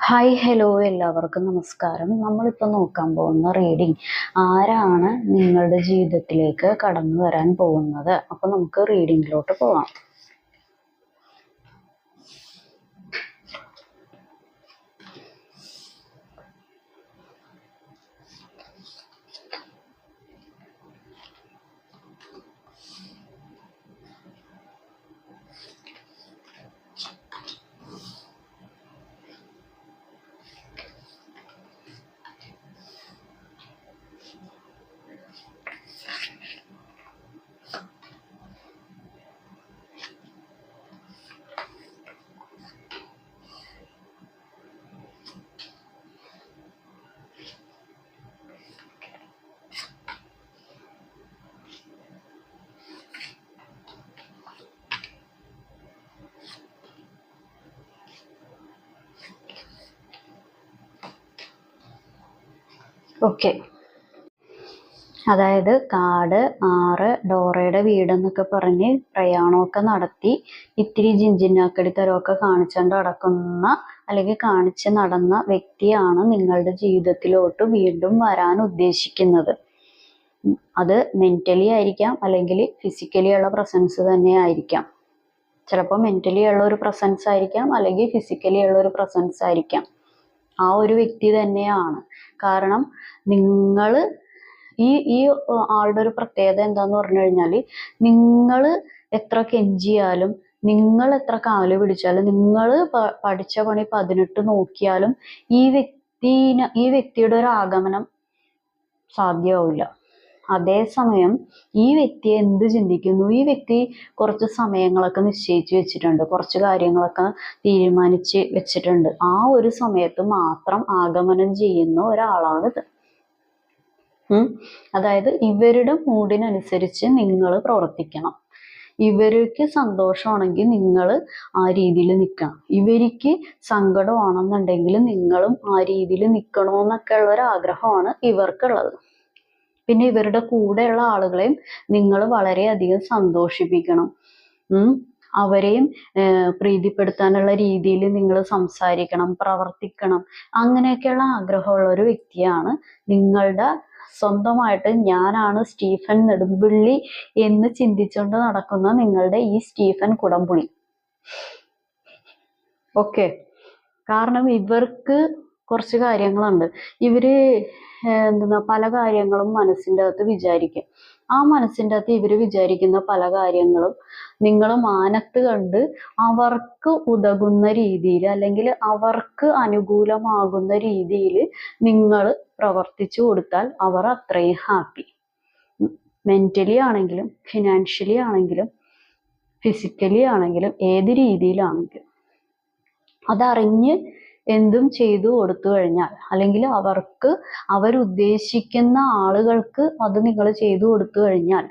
Hi hello എല്ലാവർക്കും നമസ്കാരം. നമ്മളിപ്പോൾ നോക്കാൻ പോകുന്ന റീഡിംഗ് ആരാണ് നിങ്ങളുടെ ജീവിതത്തിലേക്ക് കടന്നു വരാൻ പോകുന്നത്. അപ്പോൾ നമുക്ക് റീഡിങ്ങിലോട്ട് പോകാം. ഓക്കെ, അതായത് കാട്, ആറ്, ഡോറയുടെ വീടെന്നൊക്കെ പറഞ്ഞ് പ്രയാണമൊക്കെ നടത്തി ഇത്തിരി ജിഞ്ചിനാക്കടി തരമൊക്കെ കാണിച്ചുകൊണ്ട് നടക്കുന്ന അല്ലെങ്കിൽ കാണിച്ച് നടന്ന വ്യക്തിയാണ് നിങ്ങളുടെ ജീവിതത്തിലോട്ട് വീണ്ടും വരാൻ ഉദ്ദേശിക്കുന്നത്. അത് മെന്റലി ആയിരിക്കാം, അല്ലെങ്കിൽ ഫിസിക്കലി ഉള്ള പ്രസൻസ് തന്നെ ആയിരിക്കാം. ചിലപ്പോൾ മെന്റലി ഉള്ള ഒരു പ്രസൻസ് ആയിരിക്കാം, അല്ലെങ്കിൽ ഫിസിക്കലി ഉള്ള ഒരു പ്രസൻസ് ആയിരിക്കാം. ആ ഒരു വ്യക്തി തന്നെയാണ്. കാരണം നിങ്ങൾ ഈ ആളുടെ ഒരു പ്രത്യേകത എന്താന്ന് പറഞ്ഞു കഴിഞ്ഞാൽ, നിങ്ങൾ എത്ര കെഞ്ചിയാലും, നിങ്ങൾ എത്ര കാല് പിടിച്ചാലും, നിങ്ങൾ പഠിച്ച പണി 18 നോക്കിയാലും ഈ വ്യക്തിയുടെ ഒരു ആഗമനം സാധ്യമാവില്ല. അതേസമയം ഈ വ്യക്തി എന്ത് ചിന്തിക്കുന്നു, ഈ വ്യക്തി കുറച്ച് സമയങ്ങളൊക്കെ നിശ്ചയിച്ച് വെച്ചിട്ടുണ്ട്, കുറച്ച് കാര്യങ്ങളൊക്കെ തീരുമാനിച്ച് വെച്ചിട്ടുണ്ട്. ആ ഒരു സമയത്ത് മാത്രം ആഗമനം ചെയ്യുന്ന ഒരാളാണിത്. അതായത് ഇവരുടെ മൂഡിനനുസരിച്ച് നിങ്ങൾ പ്രവർത്തിക്കണം. ഇവർക്ക് സന്തോഷമാണെങ്കിൽ നിങ്ങൾ ആ രീതിയിൽ നിൽക്കണം. ഇവർക്ക് സങ്കടമാണെന്നുണ്ടെങ്കിൽ നിങ്ങളും ആ രീതിയിൽ നിൽക്കണമെന്നൊക്കെ ഉള്ള ഒരു ആഗ്രഹമാണ് ഇവർക്കുള്ളത്. പിന്നെ ഇവരുടെ കൂടെയുള്ള ആളുകളെയും നിങ്ങൾ വളരെയധികം സന്തോഷിപ്പിക്കണം. അവരെയും പ്രീതിപ്പെടുത്താനുള്ള രീതിയിൽ നിങ്ങൾ സംസാരിക്കണം, പ്രവർത്തിക്കണം. അങ്ങനെയൊക്കെയുള്ള ആഗ്രഹമുള്ള ഒരു വ്യക്തിയാണ് നിങ്ങളുടെ സ്വന്തമായിട്ട് ഞാനാണ് സ്റ്റീഫൻ നെടുമ്പുള്ളി എന്ന് ചിന്തിച്ചുകൊണ്ട് നടക്കുന്ന നിങ്ങളുടെ ഈ സ്റ്റീഫൻ കുടംപുളി. ഓക്കെ, കാരണം ഇവർക്ക് കുറച്ച് കാര്യങ്ങളുണ്ട്. ഇവര് പല കാര്യങ്ങളും മനസ്സിൻ്റെ അകത്ത് വിചാരിക്കും. ആ മനസ്സിൻ്റെ അകത്ത് ഇവർ വിചാരിക്കുന്ന പല കാര്യങ്ങളും നിങ്ങൾ മാനത്ത് കണ്ട് അവർക്ക് ഉതകുന്ന രീതിയിൽ, അല്ലെങ്കിൽ അവർക്ക് അനുകൂലമാകുന്ന രീതിയിൽ നിങ്ങൾ പ്രവർത്തിച്ചു കൊടുത്താൽ അവർ അത്രയും ഹാപ്പി. മെന്റലി ആണെങ്കിലും, ഫിനാൻഷ്യലി ആണെങ്കിലും, ഫിസിക്കലി ആണെങ്കിലും, ഏത് രീതിയിലാണെങ്കിലും അതറിഞ്ഞ് എന്തും ചെയ്തു കൊടുത്തു കഴിഞ്ഞാൽ, അല്ലെങ്കിൽ അവരുദ്ദേശിക്കുന്ന ആളുകൾക്ക് അത് നിങ്ങൾ ചെയ്തു കൊടുത്തു കഴിഞ്ഞാൽ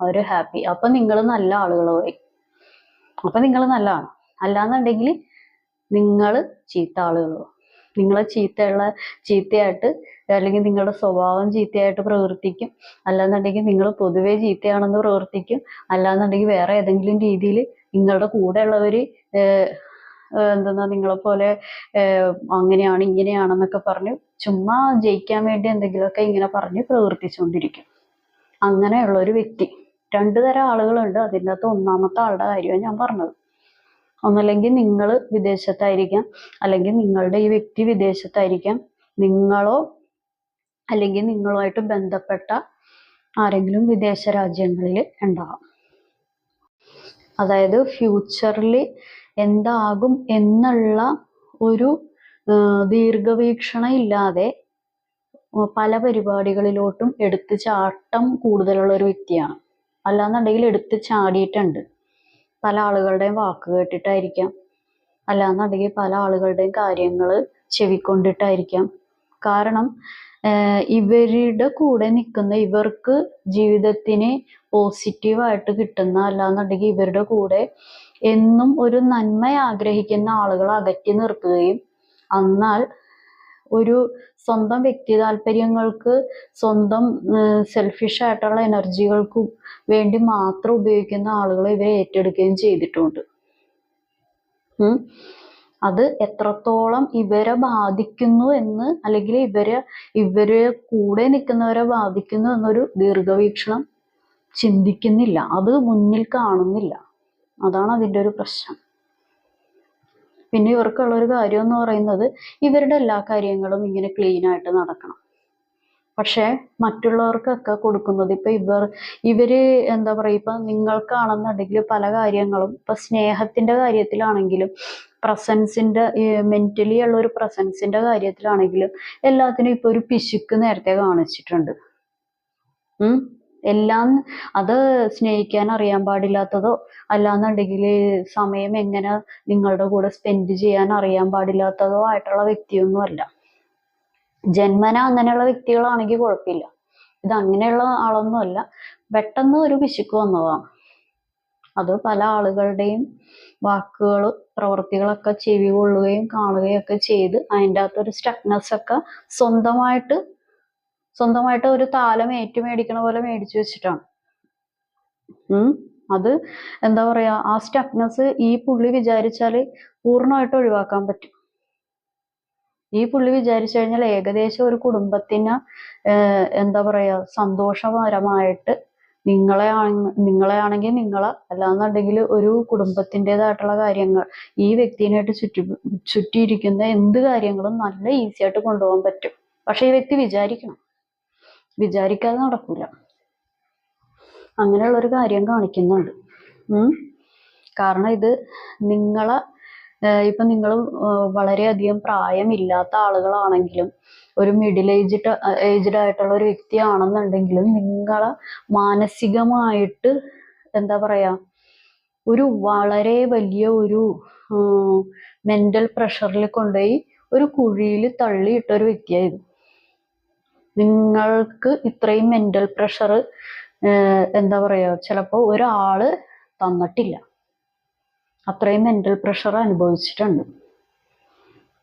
അവർ ഹാപ്പി. അപ്പൊ നിങ്ങൾ നല്ല ആളുകളായി. അപ്പൊ നിങ്ങൾ നല്ലതാണ്. അല്ലാന്നുണ്ടെങ്കിൽ നിങ്ങൾ ചീത്ത ആളുകളോ, നിങ്ങളെ ചീത്തയായിട്ട്, അല്ലെങ്കിൽ നിങ്ങളുടെ സ്വഭാവം ചീത്തയായിട്ട് പ്രവർത്തിക്കും. അല്ലാന്നുണ്ടെങ്കിൽ നിങ്ങൾ പൊതുവെ ചീത്തയാണെന്ന് പ്രവർത്തിക്കും. അല്ലാന്നുണ്ടെങ്കിൽ വേറെ ഏതെങ്കിലും രീതിയിൽ നിങ്ങളുടെ കൂടെയുള്ളവര് നിങ്ങളെപ്പോലെ അങ്ങനെയാണ് ഇങ്ങനെയാണെന്നൊക്കെ പറഞ്ഞ് ചുമ്മാ ജയിക്കാൻ വേണ്ടി എന്തെങ്കിലുമൊക്കെ ഇങ്ങനെ പറഞ്ഞ് പ്രവർത്തിച്ചുകൊണ്ടിരിക്കും. അങ്ങനെയുള്ള ഒരു വ്യക്തി. 2 തരം ആളുകളുണ്ട്. അതിൻ്റെ അകത്ത് ഒന്നാമത്തെ ആളുടെ കാര്യമാണ് ഞാൻ പറഞ്ഞത്. ഒന്നല്ലെങ്കിൽ നിങ്ങൾ വിദേശത്തായിരിക്കാം, അല്ലെങ്കിൽ നിങ്ങളുടെ ഈ വ്യക്തി വിദേശത്തായിരിക്കാം. നിങ്ങളോ അല്ലെങ്കിൽ നിങ്ങളുമായിട്ട് ബന്ധപ്പെട്ട ആരെങ്കിലും വിദേശ രാജ്യങ്ങളിൽ ഉണ്ടാവാം. അതായത് ഫ്യൂച്ചറിൽ എന്താകും എന്നുള്ള ഒരു ദീർഘവീക്ഷണം ഇല്ലാതെ പല പരിപാടികളിലോട്ടും എടുത്ത് ചാട്ടം കൂടുതലുള്ള ഒരു വ്യക്തിയാണ്. അല്ലാന്നുണ്ടെങ്കിൽ എടുത്ത് ചാടിയിട്ടുണ്ട്. പല ആളുകളുടെയും വാക്ക് കേട്ടിട്ടായിരിക്കാം, അല്ലാന്നുണ്ടെങ്കിൽ പല ആളുകളുടെയും കാര്യങ്ങൾ ചെവിക്കൊണ്ടിട്ടായിരിക്കാം. കാരണം ഇവരുടെ കൂടെ നിൽക്കുന്ന, ഇവർക്ക് ജീവിതത്തിന് പോസിറ്റീവായിട്ട് കിട്ടുന്ന, അല്ലാന്നുണ്ടെങ്കിൽ ഇവരുടെ കൂടെ എന്നും ഒരു നന്മ ആഗ്രഹിക്കുന്ന ആളുകളെ അകറ്റി നിർത്തുകയും, എന്നാൽ ഒരു സ്വന്തം വ്യക്തി താല്പര്യങ്ങൾക്ക്, സ്വന്തം സെൽഫിഷ് ആയിട്ടുള്ള എനർജികൾക്കും വേണ്ടി മാത്രം ഉപയോഗിക്കുന്ന ആളുകളെ ഇവരെ ഏറ്റെടുക്കുകയും ചെയ്തിട്ടുണ്ട്. അത് എത്രത്തോളം ഇവരെ ബാധിക്കുന്നു എന്ന്, അല്ലെങ്കിൽ ഇവര് കൂടെ നിൽക്കുന്നവരെ ബാധിക്കുന്നു എന്നൊരു ദീർഘവീക്ഷണം ചിന്തിക്കുന്നില്ല, അത് മുന്നിൽ കാണുന്നില്ല. അതാണ് അതിൻ്റെ ഒരു പ്രശ്നം. പിന്നെ ഇവർക്കുള്ള ഒരു കാര്യം എന്ന് പറയുന്നത് ഇവരുടെ എല്ലാ കാര്യങ്ങളും ഇങ്ങനെ ക്ലീൻ ആയിട്ട് നടക്കണം. പക്ഷെ മറ്റുള്ളവർക്കൊക്കെ കൊടുക്കുന്നത് ഇപ്പൊ ഇവര് എന്താ പറയുക, ഇപ്പൊ നിങ്ങൾക്കാണെന്നുണ്ടെങ്കിൽ പല കാര്യങ്ങളും, ഇപ്പൊ സ്നേഹത്തിന്റെ കാര്യത്തിലാണെങ്കിലും പ്രസൻസിന്റെ മെന്റലി ഉള്ള ഒരു പ്രസൻസിന്റെ കാര്യത്തിലാണെങ്കിലും എല്ലാത്തിനും ഇപ്പൊ ഒരു പിശുക്ക് നേരത്തെ കാണിച്ചിട്ടുണ്ട്. എല്ലാം അത് സ്നേഹിക്കാൻ അറിയാൻ പാടില്ലാത്തതോ അല്ലാന്നുണ്ടെങ്കിൽ സമയം എങ്ങനെ നിങ്ങളുടെ കൂടെ സ്പെൻഡ് ചെയ്യാൻ അറിയാൻ പാടില്ലാത്തതോ ആയിട്ടുള്ള വ്യക്തിയൊന്നുമല്ല. ജന്മന അങ്ങനെയുള്ള വ്യക്തികളാണെങ്കിൽ കുഴപ്പമില്ല. ഇത് അങ്ങനെയുള്ള ആളൊന്നുമല്ല. പെട്ടെന്ന് ഒരു പിശുക്ക് വന്നതാണ്. അത് പല ആളുകളുടെയും വാക്കുകൾ, പ്രവൃത്തികളൊക്കെ ചെവി കൊള്ളുകയും കാണുകയൊക്കെ ചെയ്ത് അതിൻ്റെ അകത്തൊരു സ്റ്റക്നെസ് ഒക്കെ സ്വന്തമായിട്ട് ഒരു താലം ഏറ്റുമേടിക്കണ പോലെ മേടിച്ചു വെച്ചിട്ടാണ്. അത് എന്താ പറയാ, ആ സ്റ്റക്നെസ് ഈ പുള്ളി വിചാരിച്ചാല് പൂർണ്ണമായിട്ട് ഒഴിവാക്കാൻ പറ്റും. ഈ പുള്ളി വിചാരിച്ചു കഴിഞ്ഞാൽ ഏകദേശം ഒരു കുടുംബത്തിന് എന്താ പറയാ സന്തോഷപരമായിട്ട് നിങ്ങളെയാണെങ്കിൽ നിങ്ങളെ, അല്ലാന്നുണ്ടെങ്കിൽ ഒരു കുടുംബത്തിൻ്റെതായിട്ടുള്ള കാര്യങ്ങൾ, ഈ വ്യക്തിനായിട്ട് ചുറ്റിയിരിക്കുന്ന എന്ത് കാര്യങ്ങളും നല്ല ഈസി ആയിട്ട് കൊണ്ടുപോകാൻ പറ്റും. പക്ഷെ ഈ വ്യക്തി വിചാരിക്കണം, വിചാരിക്കാതെ നടക്കൂല. അങ്ങനെയുള്ളൊരു കാര്യം കാണിക്കുന്നുണ്ട്. കാരണം ഇത് നിങ്ങളെ ഇപ്പൊ നിങ്ങൾ വളരെയധികം പ്രായമില്ലാത്ത ആളുകളാണെങ്കിലും ഒരു മിഡിൽ ഏജ്ഡ് ആയിട്ടുള്ള ഒരു വ്യക്തിയാണെന്നുണ്ടെങ്കിലും നിങ്ങളെ മാനസികമായിട്ട് എന്താ പറയാ ഒരു വളരെ വലിയ ഒരു മെന്റൽ പ്രഷറിൽ കൊണ്ടുപോയി ഒരു കുഴിയിൽ തള്ളിയിട്ട ഒരു വ്യക്തിയായിരുന്നു. നിങ്ങൾക്ക് ഇത്രയും മെന്റൽ പ്രഷർ എന്താ പറയാ ചിലപ്പോൾ ഒരാള് തന്നിട്ടില്ല. അത്രയും മെന്റൽ പ്രഷർ അനുഭവിച്ചിട്ടുണ്ട്.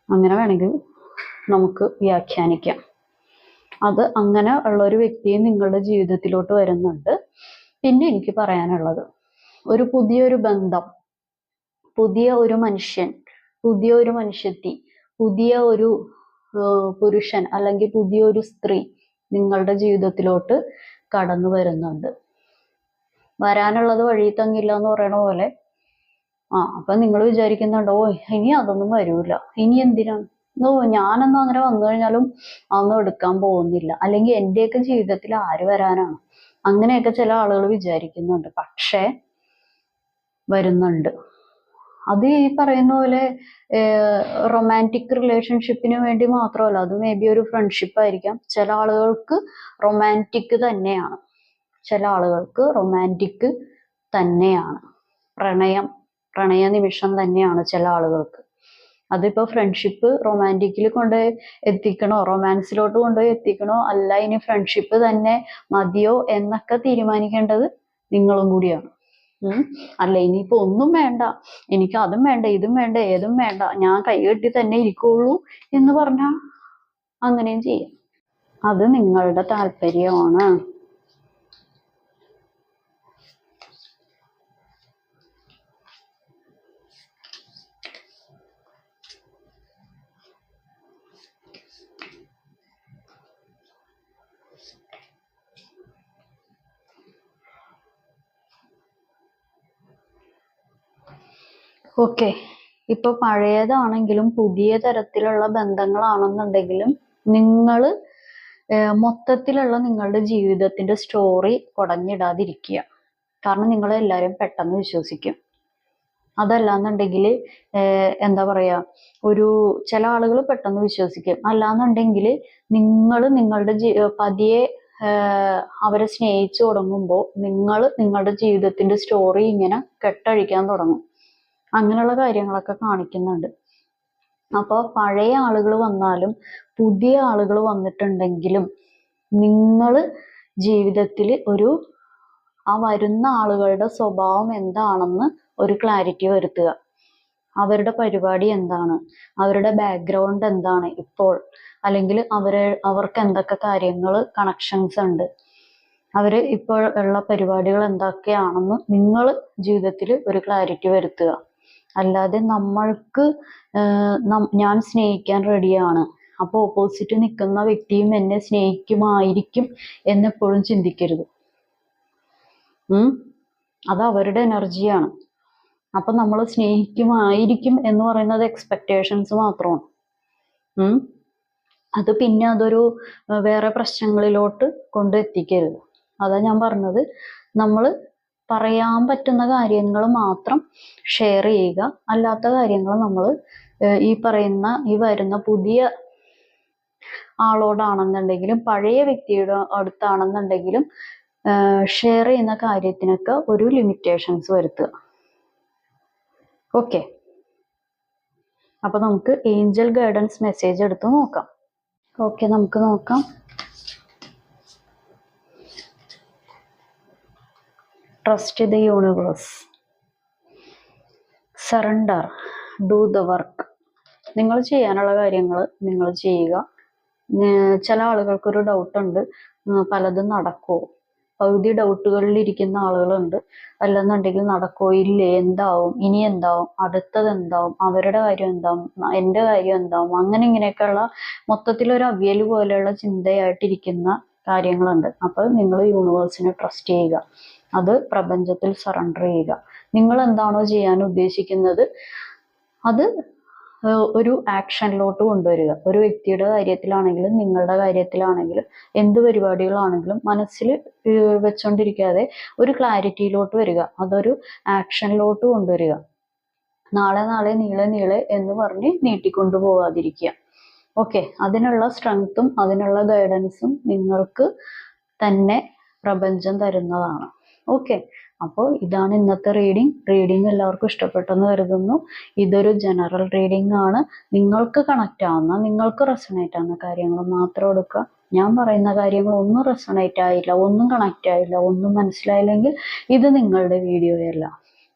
അങ്ങനെ വേണമെങ്കിൽ നമുക്ക് വ്യാഖ്യാനിക്കാം. അത് അങ്ങനെ ഉള്ള ഒരു വ്യക്തിയെ നിങ്ങളുടെ ജീവിതത്തിലോട്ട് വരുന്നുണ്ട്. പിന്നെ എനിക്ക് പറയാനുള്ളത്, ഒരു പുതിയൊരു ബന്ധം, പുതിയ ഒരു മനുഷ്യൻ, പുതിയ ഒരു മനുഷ്യത്തി, പുതിയ ഒരു പുരുഷൻ അല്ലെങ്കിൽ പുതിയൊരു സ്ത്രീ നിങ്ങളുടെ ജീവിതത്തിലോട്ട് കടന്നു വരുന്നുണ്ട്. വരാനുള്ളത് വഴി തങ്ങില്ല എന്ന് പറയണ പോലെ അപ്പൊ നിങ്ങൾ വിചാരിക്കുന്നുണ്ടോ ഇനി അതൊന്നും വരൂല, ഇനി എന്തിനാണ്, ഞാനൊന്നും അങ്ങനെ വന്നു കഴിഞ്ഞാലും അതൊന്നും എടുക്കാൻ പോകുന്നില്ല, അല്ലെങ്കിൽ എന്റെയൊക്കെ ജീവിതത്തിൽ ആര് വരാനാണ്, അങ്ങനെയൊക്കെ ചില ആളുകൾ വിചാരിക്കുന്നുണ്ട്. പക്ഷെ വരുന്നുണ്ട്. അത് ഈ പറയുന്ന പോലെ റൊമാൻറ്റിക് റിലേഷൻഷിപ്പിന് വേണ്ടി മാത്രമല്ല, അത് മേ ബി ഒരു ഫ്രണ്ട്ഷിപ്പ് ആയിരിക്കാം. ചില ആളുകൾക്ക് റൊമാൻറ്റിക് തന്നെയാണ്, ചില ആളുകൾക്ക് റൊമാൻറ്റിക് തന്നെയാണ്, പ്രണയ നിമിഷം തന്നെയാണ് ചില ആളുകൾക്ക്. അതിപ്പോ ഫ്രണ്ട്ഷിപ്പ് റൊമാൻറ്റിക്കിൽ കൊണ്ടുപോയി എത്തിക്കണോ, റൊമാൻസിലോട്ട് കൊണ്ടുപോയി എത്തിക്കണോ, അല്ല ഇനി ഫ്രണ്ട്ഷിപ്പ് തന്നെ മതിയോ എന്നൊക്കെ തീരുമാനിക്കേണ്ടത് നിങ്ങളും കൂടിയാണ്. അല്ല ഇനിയിപ്പോ ഒന്നും വേണ്ട, എനിക്ക് അതും വേണ്ട ഇതും വേണ്ട ഏതും വേണ്ട, ഞാൻ കൈകെട്ടി തന്നെ ഇരിക്കുള്ളൂ എന്ന് പറഞ്ഞാൽ അങ്ങനെയും ചെയ്യാം. അത് നിങ്ങളുടെ താല്പര്യമാണ്. ഓക്കെ, ഇപ്പൊ പഴയതാണെങ്കിലും പുതിയ തരത്തിലുള്ള ബന്ധങ്ങളാണെന്നുണ്ടെങ്കിലും നിങ്ങൾ മൊത്തത്തിലുള്ള നിങ്ങളുടെ ജീവിതത്തിന്റെ സ്റ്റോറി കുടഞ്ഞിടാതിരിക്കുക. കാരണം നിങ്ങളെല്ലാവരും പെട്ടെന്ന് വിശ്വസിക്കും. അതല്ലാന്നുണ്ടെങ്കിൽ എന്താ പറയാ ചില ആളുകൾ പെട്ടെന്ന് വിശ്വസിക്കും. അല്ലാന്നുണ്ടെങ്കിൽ നിങ്ങളുടെ പതിയെ അവരെ സ്നേഹിച്ചു തുടങ്ങുമ്പോൾ നിങ്ങളുടെ ജീവിതത്തിന്റെ സ്റ്റോറി ഇങ്ങനെ കെട്ടഴിക്കാൻ തുടങ്ങും. അങ്ങനെയുള്ള കാര്യങ്ങളൊക്കെ കാണിക്കുന്നുണ്ട്. അപ്പോൾ പഴയ ആളുകൾ വന്നാലും പുതിയ ആളുകൾ വന്നിട്ടുണ്ടെങ്കിലും നിങ്ങൾ ജീവിതത്തിൽ ആ വരുന്ന ആളുകളുടെ സ്വഭാവം എന്താണെന്ന് ഒരു ക്ലാരിറ്റി വരുത്തുക. അവരുടെ പരിപാടി എന്താണ്, അവരുടെ ബാക്ക്ഗ്രൗണ്ട് എന്താണ് ഇപ്പോൾ, അല്ലെങ്കിൽ അവർക്ക് എന്തൊക്കെ കാര്യങ്ങൾ കണക്ഷൻസ് ഉണ്ട്, അവര് ഇപ്പോൾ ഉള്ള പരിപാടികൾ എന്തൊക്കെയാണെന്ന് നിങ്ങൾ ജീവിതത്തിൽ ഒരു ക്ലാരിറ്റി വരുത്തുക. അല്ലാതെ നമ്മൾക്ക് ഞാൻ സ്നേഹിക്കാൻ റെഡിയാണ്, അപ്പോൾ ഓപ്പോസിറ്റ് നിൽക്കുന്ന വ്യക്തിയും എന്നെ സ്നേഹിക്കുമായിരിക്കും എന്നെപ്പോഴും ചിന്തിക്കരുത്. അത് അവരുടെ എനർജിയാണ്. അപ്പൊ നമ്മൾ സ്നേഹിക്കുമായിരിക്കും എന്ന് പറയുന്നത് എക്സ്പെക്ടേഷൻസ് മാത്രമാണ്. അത് പിന്നെ അതൊരു വേറെ പ്രശ്നങ്ങളിലോട്ട് കൊണ്ടെത്തിക്കരുത്. അതാ ഞാൻ പറഞ്ഞത്, നമ്മൾ പറയാൻ പറ്റുന്ന കാര്യങ്ങൾ മാത്രം ഷെയർ ചെയ്യുക. അല്ലാത്ത കാര്യങ്ങൾ നമ്മൾ ഈ വരുന്ന പുതിയ ആളോടാണെന്നുണ്ടെങ്കിലും പഴയ വ്യക്തിയുടെ അടുത്താണെന്നുണ്ടെങ്കിലും ഷെയർ ചെയ്യുന്ന കാര്യത്തിനൊക്കെ ഒരു ലിമിറ്റേഷൻസ് വരുത്തുക. ഓക്കെ, അപ്പൊ നമുക്ക് ഏഞ്ചൽ ഗൈഡൻസ് മെസ്സേജ് എടുത്ത് നോക്കാം. ഓക്കെ, നമുക്ക് നോക്കാം. Trust the universe, surrender, do the work. നിങ്ങൾ ചെയ്യാനുള്ള കാര്യങ്ങൾ നിങ്ങൾ ചെയ്യുക. ചില ആളുകൾക്കൊരു ഡൗട്ടുണ്ട്, പലതും നടക്കുമോ? പകുതി ഡൗട്ടുകളിൽ ഇരിക്കുന്ന ആളുകളുണ്ട്. അല്ലെന്നുണ്ടെങ്കിൽ നടക്കോ ഇല്ലേ, എന്താവും, ഇനി എന്താവും, അടുത്തത് എന്താവും, അവരുടെ കാര്യം എന്താവും, എൻ്റെ കാര്യം എന്താവും, അങ്ങനെ ഇങ്ങനെയൊക്കെയുള്ള മൊത്തത്തിലൊരു അവിയൽ പോലെയുള്ള ചിന്തയായിട്ടിരിക്കുന്ന കാര്യങ്ങളുണ്ട്. അപ്പോൾ നിങ്ങൾ യൂണിവേഴ്സിനെ ട്രസ്റ്റ് ചെയ്യുക, അത് പ്രപഞ്ചത്തിൽ സറണ്ടർ ചെയ്യുക. നിങ്ങൾ എന്താണോ ചെയ്യാൻ ഉദ്ദേശിക്കുന്നത് അത് ഒരു ആക്ഷനിലോട്ട് കൊണ്ടുവരിക. ഒരു വ്യക്തിയുടെ കാര്യത്തിലാണെങ്കിലും നിങ്ങളുടെ കാര്യത്തിലാണെങ്കിലും എന്ത് പരിപാടികളാണെങ്കിലും മനസ്സിൽ വെച്ചോണ്ടിരിക്കാതെ ഒരു ക്ലാരിറ്റിയിലോട്ട് വരിക, അതൊരു ആക്ഷനിലോട്ട് കൊണ്ടുവരിക. നാളെ നീളെ എന്ന് പറഞ്ഞ് നീട്ടിക്കൊണ്ടു പോവാതിരിക്കുക. ഓക്കെ, അതിനുള്ള സ്ട്രെങ്ത്തും അതിനുള്ള ഗൈഡൻസും നിങ്ങൾക്ക് തന്നെ പ്രപഞ്ചം തരുന്നതാണ്. ഓക്കെ, അപ്പോൾ ഇതാണ് ഇന്നത്തെ റീഡിംഗ് എല്ലാവർക്കും ഇഷ്ടപ്പെട്ടെന്ന് കരുതുന്നു. ഇതൊരു ജനറൽ റീഡിംഗ് ആണ്. നിങ്ങൾക്ക് കണക്റ്റ് ആവുന്ന, നിങ്ങൾക്ക് റെസണേറ്റ് ആവുന്ന കാര്യങ്ങൾ മാത്രം എടുക്കുക. ഞാൻ പറയുന്ന കാര്യങ്ങൾ ഒന്നും റെസണേറ്റ് ആയില്ല, ഒന്നും കണക്റ്റ് ആയില്ല, ഒന്നും മനസ്സിലായില്ലെങ്കിൽ ഇത് നിങ്ങളുടെ വീഡിയോയല്ല.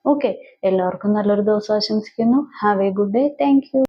ഓക്കെ, എല്ലാവർക്കും നല്ലൊരു ദിവസം ആശംസിക്കുന്നു. Have A good day. Thank you.